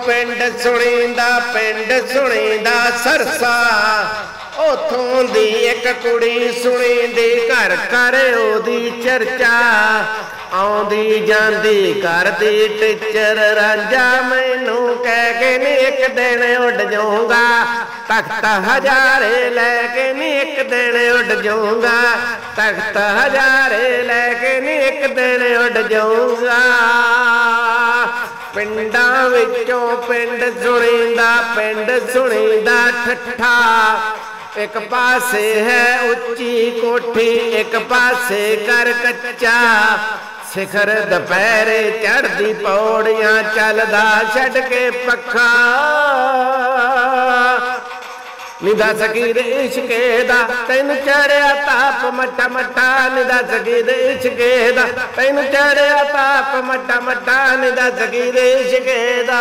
पिंड सुनींदा सरसा उथों दी एक कुड़ी सुनींदी घर घर ओदी चर्चा आउंदी जांदी करदी टीचर रांझा मैनू कह के नी एक दिन उड़ जाऊंगा तख्त हजारे लैके नी एक दिन उड़ जाऊंगा तख्त हजारे लैके नी एक दिन उड़ जाऊंगा। पिंडां विचों पिंड सुनींदा ठट्ठा एक पासे है उच्ची कोठी एक पासे कर कच्चा शिखर दोपहरे चढ़दी पौड़ियां चलदा छड़ के पखा निदा सकी दे इश्के दा तैनू चढ़िया ताप मट्टा मट्टा निदा सकी दे इश्के दा तैनू चढ़िया ताप मट्टा मट्टा निदा सकी दे इश्के दा।